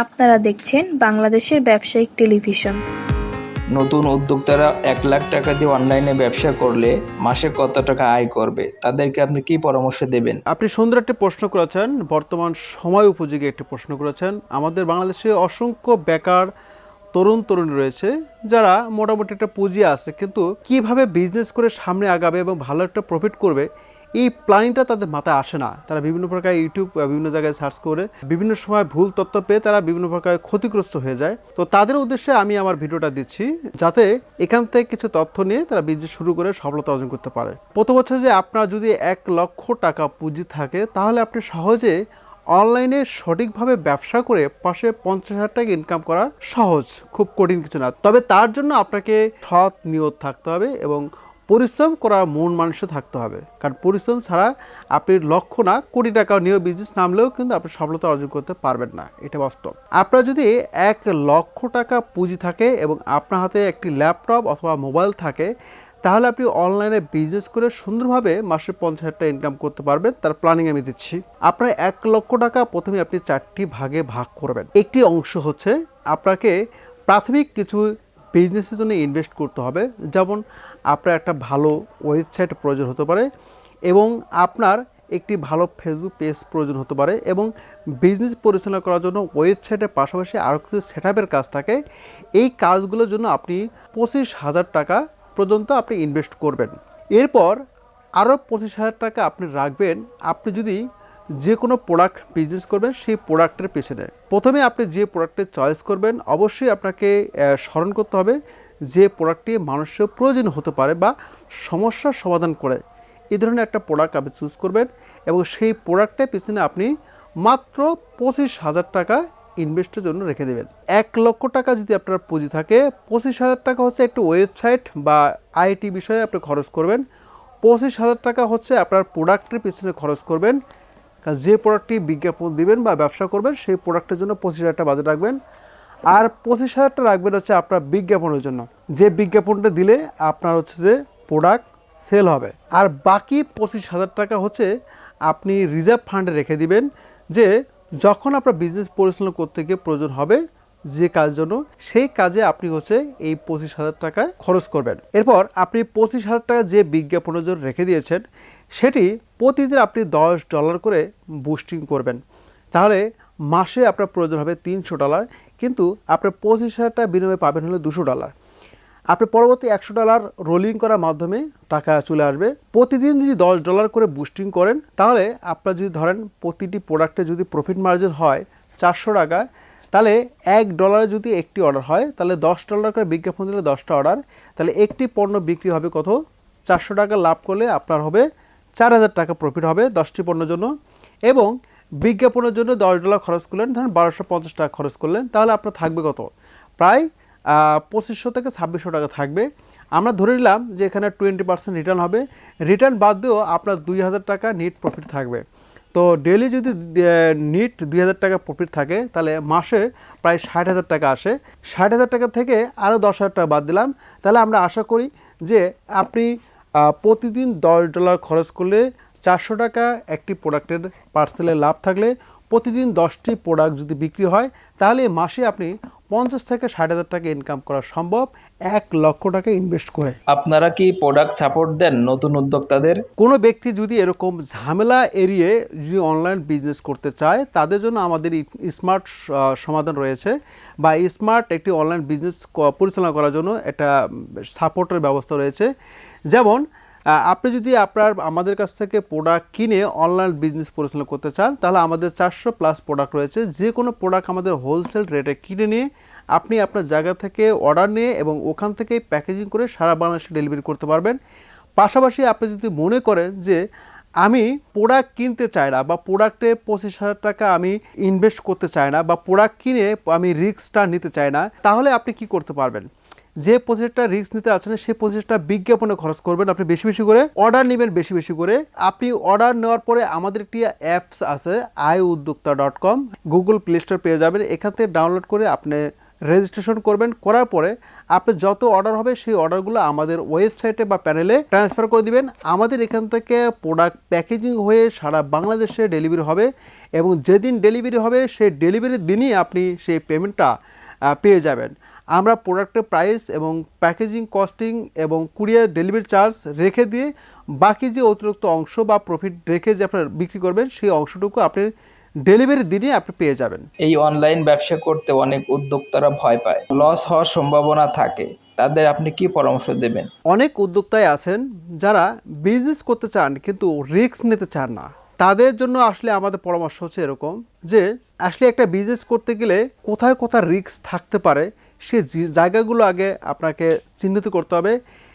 আপনারা দেখছেন বাংলাদেশের ব্যবসায়িক টেলিভিশন। নতুন উদ্যোক্তারা ১ লাখ টাকা দিয়ে অনলাইনে ব্যবসা করলে মাসে কত টাকা আয় করবে, তাদেরকে আপনি কি পরামর্শ দেবেন? আপনি সুন্দর একটি প্রশ্ন করেছেন, বর্তমান সময় উপযোগী একটি প্রশ্ন করেছেন। আমাদের বাংলাদেশে অসংখ্য বেকার তরুণী রয়েছে যারা মোটামুটি একটা পুঁজি আছে, কিন্তু কিভাবে বিজনেস করে সামনে আগাবে এবং ভালো একটা প্রফিট করবে এই প্ল্যানিংটা তাদের মাথায় আসে না। তারা বিভিন্ন প্রকার ইউটিউব বিভিন্ন জায়গায় সার্চ করে বিভিন্ন সময় ভুল তথ্য পেয়ে তারা বিভিন্ন প্রকার ক্ষতিগ্রস্ত হয়ে যায়। তো তাদের উদ্দেশ্যে আমি আমার ভিডিওটা দিচ্ছি, যাতে এখান থেকে কিছু তথ্য নিয়ে তারা বিজনেস শুরু করে সফলতা অর্জন করতে পারে। প্রথম হচ্ছে যে আপনার যদি ১ লক্ষ টাকা পুঁজি থাকে, তাহলে আপনি সহজে অনলাইনে সঠিকভাবে ব্যবসা করে পাশে ৫০,০০০ টাকা ইনকাম করা সহজ, খুব কঠিন কিছু না। তবে তার জন্য আপনাকে সৎ নিয়ত থাকতে হবে এবং পরিশ্রম করার মন মানসিক থাকতে হবে। কারণ পরিশ্রম ছাড়া আপনি লক্ষ না কোটি টাকা নিয়ে বিজনেস নামলেও কিন্তু আপনি সফলতা অর্জন করতে পারবেন না, এটা বাস্তব। আপনার যদি ১ লক্ষ টাকা পুঁজি থাকে এবং আপনার হাতে একটি ল্যাপটপ অথবা মোবাইল থাকে, তাহলে আপনি অনলাইনে বিজনেস করে সুন্দরভাবে মাসে ৫০,০০০ টাকা ইনকাম করতে পারবেন। তার প্ল্যানিং আমি দিচ্ছি। আপনার ১ লক্ষ টাকা প্রথমে আপনি ৪টি ভাগে ভাগ করবেন। একটি অংশ হচ্ছে আপনাকে প্রাথমিক কিছু বিজনেসের জন্য ইনভেস্ট করতে হবে, যেমন আপনার একটা ভালো ওয়েবসাইট প্রয়োজন হতে পারে এবং আপনার একটি ভালো ফেসবুক পেজ প্রয়োজন হতে পারে এবং বিজনেস পরিচালনা করার জন্য ওয়েবসাইটের পাশাপাশি আরও কিছু সেটআপের কাজ থাকে। এই কাজগুলোর জন্য আপনি ২৫,০০০ টাকা পর্যন্ত আপনি ইনভেস্ট করবেন। এরপর আরও ২৫,০০০ টাকা আপনি রাখবেন আপনি যদি যে কোনো প্রোডাক্ট বিজনেস করবেন সেই প্রোডাক্টের পেছনে। প্রথমে আপনি যে প্রোডাক্টের চয়েস করবেন, অবশ্যই আপনাকে স্মরণ করতে হবে যে প্রোডাক্টটি মানুষের প্রয়োজন হতে পারে বা সমস্যার সমাধান করে, এই ধরনের একটা প্রোডাক্ট আপনি চুজ করবেন এবং সেই প্রোডাক্টের পিছনে আপনি মাত্র ২৫,০০০ টাকা ইনভেস্টের জন্য রেখে দেবেন। ১ লক্ষ টাকা যদি আপনার পুঁজি থাকে, ২৫,০০০ টাকা হচ্ছে একটু ওয়েবসাইট বা আইটি বিষয়ে আপনি খরচ করবেন। ২৫,০০০ টাকা হচ্ছে আপনার প্রোডাক্টের পিছনে খরচ করবেন। যে প্রোডাক্টটি বিজ্ঞাপন দিবেন বা ব্যবসা করবেন সেই প্রোডাক্টের জন্য ২৫,০০০ টাকা বাজেট রাখবেন। আর ২৫,০০০ টাকা রাখবেন হচ্ছে আপনার বিজ্ঞাপনের জন্য, যে বিজ্ঞাপনটা দিলে আপনার হচ্ছে যে প্রোডাক্ট সেল হবে। আর বাকি ২৫,০০০ টাকা হচ্ছে আপনি রিজার্ভ ফান্ডে রেখে দিবেন, যে যখন আপনার বিজনেস পরিচালনা করতে গিয়ে প্রয়োজন হবে যে কাজের জন্য, সেই কাজে আপনি হচ্ছে এই ২৫,০০০ টাকা খরচ করবেন। এরপর আপনি ২৫,০০০ টাকা যে বিজ্ঞাপনের জন্য রেখে দিয়েছেন সেটি প্রতিদিন আপনি $১০ করে বুস্টিং করবেন। তাহলে মাসে আপনার প্রয়োজন হবে $৩০০, কিন্তু আপনার ২৫,০০০ টাকা বিনিময়ে পাবেন হলো $২০০। আপনি পরবর্তী $১০০ রোলিং করার মাধ্যমে টাকা চলে আসবে। প্রতিদিন যদি $১০ করে বুস্টিং করেন, তাহলে আপনার যদি ধরেন প্রতিটি প্রোডাক্টে যদি প্রফিট মার্জিন হয় ৪০০ টাকা, তাহলে $১ যদি একটি অর্ডার হয়, তাহলে $১০ করে বিজ্ঞাপন দিলে ১০টা অর্ডার, তাহলে একটি পণ্য বিক্রি হবে কত? ৪০০ টাকা লাভ করলে আপনার হবে ৪,০০০ টাকা প্রফিট হবে ১০টি পণ্যের জন্য। এবং বিজ্ঞাপনের জন্য $১০ খরচ করলেন, ধরেন ১২৫০ টাকা খরচ করলেন, তাহলে আপনার থাকবে কত? প্রায় ২৫০০ থেকে ২৬০০ টাকা থাকবে। আমরা ধরে নিলাম যে এখানে 20% রিটার্ন হবে। রিটার্ন বাদ দিয়েও আপনার ২,০০০ টাকা নিট প্রফিট থাকবে। তো ডেলি যদি নিট ২,০০০ টাকা প্রফিট থাকে, তাহলে মাসে প্রায় ৬০,০০০ টাকা আসে। ৬০,০০০ টাকা থেকে আরও ১০,০০০ টাকা বাদ দিলাম, তাহলে আমরা আশা করি যে আপনি প্রতিদিন $১০ খরচ করলে ৪০০ টাকা একটি প্রোডাক্টের পার্সেলে লাভ থাকলে প্রতিদিন ১০টি প্রোডাক্ট যদি বিক্রি হয়, তাহলে মাসে আপনি ৫০ থেকে ৬০,০০০ টাকা ইনকাম করা সম্ভব ১ লক্ষ টাকা ইনভেস্ট করে। আপনারা কি প্রোডাক্ট সাপোর্ট দেন নতুন উদ্যোক্তাদের? কোনো ব্যক্তি যদি এরকম ঝামেলা এড়িয়ে যদি অনলাইন বিজনেস করতে চায়, তাদের জন্য আমাদের স্মার্ট সমাধান রয়েছে, বা স্মার্ট একটি অনলাইন বিজনেস পরিচালনা করার জন্য একটা সাপোর্টের ব্যবস্থা রয়েছে। যেমন আপনি যদি আমাদের কাছ থেকে প্রোডাক্ট কিনে অনলাইন বিজনেস পরিচালনা করতে চান, তাহলে আমাদের ৪০০+ প্রোডাক্ট রয়েছে। যে কোনো প্রোডাক্ট আমাদের হোলসেল রেটে কিনে নিয়ে আপনি আপনার জায়গা থেকে অর্ডার নিয়ে এবং ওখান থেকেই প্যাকেজিং করে সারা বাংলাদেশে ডেলিভারি করতে পারবেন। পাশাপাশি আপনি যদি মনে করেন যে আমি প্রোডাক্ট কিনতে চাই না, বা প্রোডাক্টে ২৫,০০০ টাকা আমি ইনভেস্ট করতে চাই না, বা প্রোডাক্ট কিনে আমি রিস্কটা নিতে চাই না, তাহলে আপনি কি করতে পারবেন? যে ২৫,০০০ রিস্ক নিতে আছেন সেই ২৫,০০০ বিজ্ঞাপনে খরচ করবেন, আপনি বেশি বেশি করে অর্ডার নেবেন, বেশি বেশি করে। আপনি অর্ডার নেওয়ার পরে আমাদের একটি অ্যাপস আছে iUdyokta.com, গুগল প্লে স্টোর পেয়ে যাবেন। এখান থেকে ডাউনলোড করে আপনি রেজিস্ট্রেশন করবেন, করার পরে আপনি যত অর্ডার হবে সেই অর্ডারগুলো আমাদের ওয়েবসাইটে বা প্যানেলে ট্রান্সফার করে দিবেন। আমাদের এখান থেকে প্রোডাক্ট প্যাকেজিং হয়ে সারা বাংলাদেশে ডেলিভারি হবে এবং যেদিন ডেলিভারি হবে সেই ডেলিভারির দিনই আপনি সেই পেমেন্টটা পেয়ে যাবেন। আমরা প্রোডাক্টের প্রাইস এবং প্যাকেজিং কস্টিং এবং কুরিয়ার ডেলিভারি চার্জ রেখে দিয়ে বাকি যে অতিরিক্ত অংশ বা প্রফিট রেখে যে আপনার বিক্রি করবেন সেই অংশটুকু আপনি ডেলিভারির দিনে আপনি পেয়ে যাবেন। এই অনলাইন ব্যবসা করতে অনেক উদ্যোক্তারা ভয় পায়, লস হওয়ার সম্ভাবনা থাকে, তাদের আপনি কি পরামর্শ দেবেন? অনেক উদ্যোক্তাই আছেন যারা বিজনেস করতে চান কিন্তু রিস্ক নিতে চান না। তাদের জন্য আসলে আমাদের পরামর্শ হচ্ছে এরকম যে আসলে একটা বিজনেস করতে গেলে কোথায় কোথায় রিস্ক থাকতে পারে সেই জায়গাগুলো আগে আপনাকে চিহ্নিত করতে হবে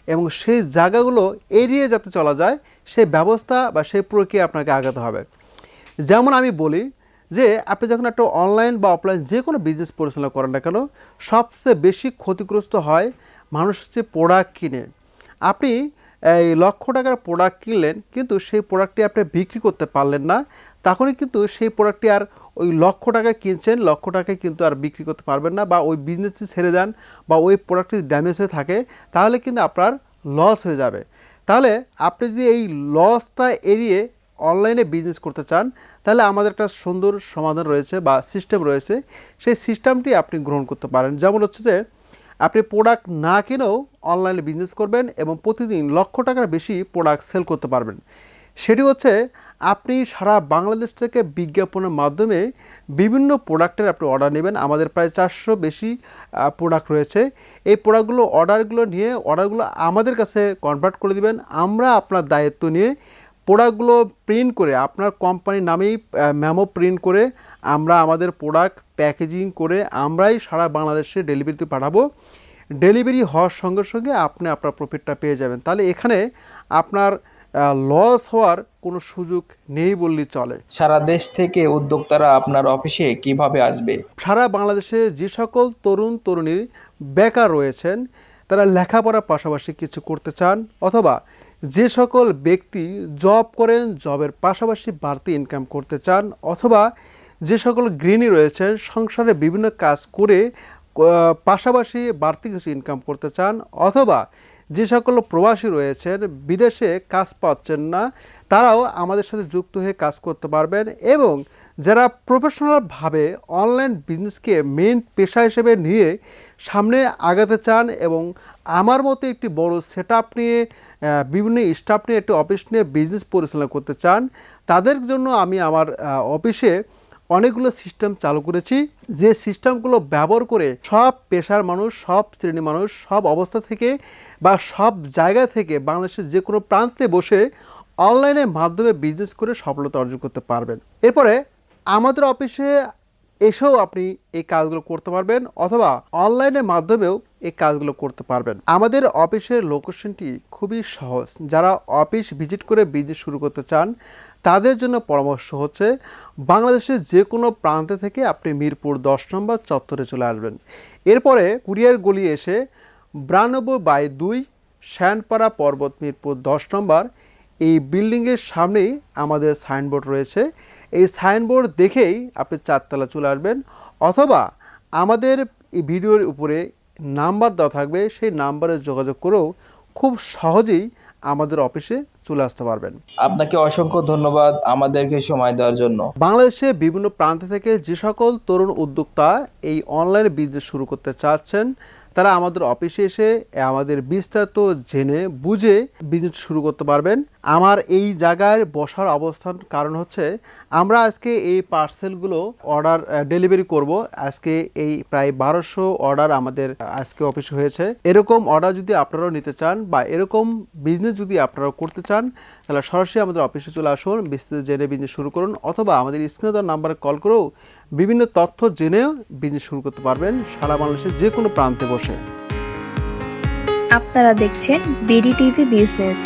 এবং সেই জায়গাগুলো এড়িয়ে যাতে চলা যায় সেই ব্যবস্থা বা সেই প্রক্রিয়া আপনাকে আগাতে হবে। যেমন আমি বলি যে আপনি যখন একটা অনলাইন বা অফলাইন যে কোনো বিজনেস পরিচালনা করেন না কেন, সবচেয়ে বেশি ক্ষতিগ্রস্ত হয় মানুষ হচ্ছে প্রোডাক্ট কিনে। আপনি এই লক্ষ টাকার প্রোডাক্ট কিনলেন কিন্তু সেই প্রোডাক্টটি আপনি বিক্রি করতে পারলেন না, তখনই কিন্তু সেই প্রোডাক্টটি আর ওই লক্ষ টাকায় কিনছেন, লক্ষ টাকায় কিন্তু আর বিক্রি করতে পারবেন না, বা ওই বিজনেসটি ছেড়ে দেন বা ওই প্রোডাক্টটি ড্যামেজ হয়ে থাকে, তাহলে কিন্তু আপনার লস হয়ে যাবে। তাহলে আপনি যদি এই লসটা এড়িয়ে অনলাইনে বিজনেস করতে চান তাহলে আমাদের একটা সুন্দর সমাধান রয়েছে বা সিস্টেম রয়েছে, সেই সিস্টেমটি আপনি গ্রহণ করতে পারেন। যেমন হচ্ছে যে আপনি প্রোডাক্ট না কিনেও অনলাইনে বিজনেস করবেন এবং প্রতিদিন লক্ষ টাকার বেশি প্রোডাক্ট সেল করতে পারবেন। সেটি হচ্ছে আপনি সারা বাংলাদেশ থেকে বিজ্ঞাপনের মাধ্যমে বিভিন্ন প্রোডাক্টের আপনি অর্ডার নেবেন। আমাদের প্রায় 400 বেশি প্রোডাক্ট রয়েছে। এই প্রোডাক্টগুলো অর্ডারগুলো নিয়ে অর্ডারগুলো আমাদের কাছে কনভার্ট করে দিবেন। আমরা আপনার দায়িত্ব নিয়ে প্রোডাক্টগুলো প্রিন্ট করে আপনার কোম্পানির নামেই মেমো প্রিন্ট করে আমরা আমাদের প্রোডাক্ট প্যাকেজিং করে আমরাই সারা বাংলাদেশে ডেলিভারিতে পাঠাবো। ডেলিভারি হওয়ার সঙ্গে সঙ্গে আপনি আপনার প্রফিটটা পেয়ে যাবেন। তাহলে এখানে আপনার লস হওয়ার কোনো সুযোগ নেই বললেই চলে। সারা দেশ থেকে উদ্যোক্তারা আপনার অফিসে কিভাবে আসবে? সারা বাংলাদেশে যে সকল তরুণ তরুণী বেকার রয়েছেন, তারা লেখাপড়ার পাশাপাশি কিছু করতে চান, অথবা যে সকল ব্যক্তি জব করেন, জবের পাশাপাশি বাড়তি ইনকাম করতে চান, অথবা যে সকল গৃহিণী রয়েছেন সংসারে বিভিন্ন কাজ করে পাশাপাশি বাড়তি কিছু ইনকাম করতে চান, অথবা যে সকল প্রবাসী রয়েছেন বিদেশে কাজ পাচ্ছেন না, তারাও আমাদের সাথে যুক্ত হয়ে কাজ করতে পারবেন। এবং যারা প্রফেশনালভাবে অনলাইন বিজনেসকে মেন পেশা হিসেবে নিয়ে সামনে আগাতে চান এবং আমার মতো একটি বড় সেটআপ নিয়ে বিভিন্ন স্টাফ নিয়ে একটি অফিস নিয়ে বিজনেস পরিচালনা করতে চান, তাদের জন্য আমি আমার অফিসে অনেকগুলো সিস্টেম চালু করেছি, যে সিস্টেমগুলো ব্যবহার করে সব পেশার মানুষ, সব শ্রেণীর মানুষ, সব অবস্থা থেকে বা সব জায়গা থেকে বাংলাদেশের যে কোনো প্রান্তে বসে অনলাইনের মাধ্যমে বিজনেস করে সফলতা অর্জন করতে পারবেন। এরপরে আমাদের অফিসে এসেও আপনি এই কাজগুলো করতে পারবেন, অথবা অনলাইনের মাধ্যমেও এই কাজগুলো করতে পারবেন। আমাদের অফিসের লোকেশনটি খুবই সহজ। যারা অফিস ভিজিট করে বিজনেস শুরু করতে চান তাদের জন্য পরামর্শ হচ্ছে বাংলাদেশের যে কোনো প্রান্তে থেকে আপনি মিরপুর 10 নম্বর চত্বরে চলে আসবেন। এরপরে কুরিয়ার গলি এসে 92/2 শ্যানপাড়া পর্বত মিরপুর 10 নম্বর এই বিল্ডিংয়ের সামনেই আমাদের সাইনবোর্ড রয়েছে। এই সাইনবোর্ড দেখেই আপনি 4 তলা চলে আসবেন, অথবা আমাদের এই ভিডিওর উপরে নাম্বার দেওয়া থাকবে, সেই নাম্বারে যোগাযোগ করেও খুব সহজেই আমাদের অফিসে চলে আসতে পারবেন। আপনাকে অসংখ্য ধন্যবাদ আমাদেরকে সময় দেওয়ার জন্য। বাংলাদেশে বিভিন্ন প্রান্ত থেকে যে সকল তরুণ উদ্যোক্তা এই অনলাইন বিজনেস শুরু করতে চাচ্ছেন তারা আমাদের অফিসে এসে আমাদের বিস্তারিত জেনে বুঝে বিজনেস শুরু করতে পারবেন। আমার এই জায়গায় বসার অবস্থান কারণ হচ্ছে আমরা আজকে এই পার্সেলগুলো অর্ডার ডেলিভারি করব। আজকে এই প্রায় 1200 অর্ডার আমাদের আজকে অফিসে হয়েছে। এরকম অর্ডার যদি আপনারাও নিতে চান বা এরকম বিজনেস যদি আপনারাও করতে চান তাহলে সরাসরি আমাদের অফিসে চলে আসুন, বিস্তারিত জেনে বিজনেস শুরু করুন, অথবা আমাদের স্ক্রিনে দেওয়া নাম্বারে কল করেও বিভিন্ন তথ্য জেনেও বিজনেস শুরু করতে পারবেন সারা বাংলাদেশের যে কোনো প্রান্তে বসে। আপনারা দেখছেন বিডি টিভি বিজনেস।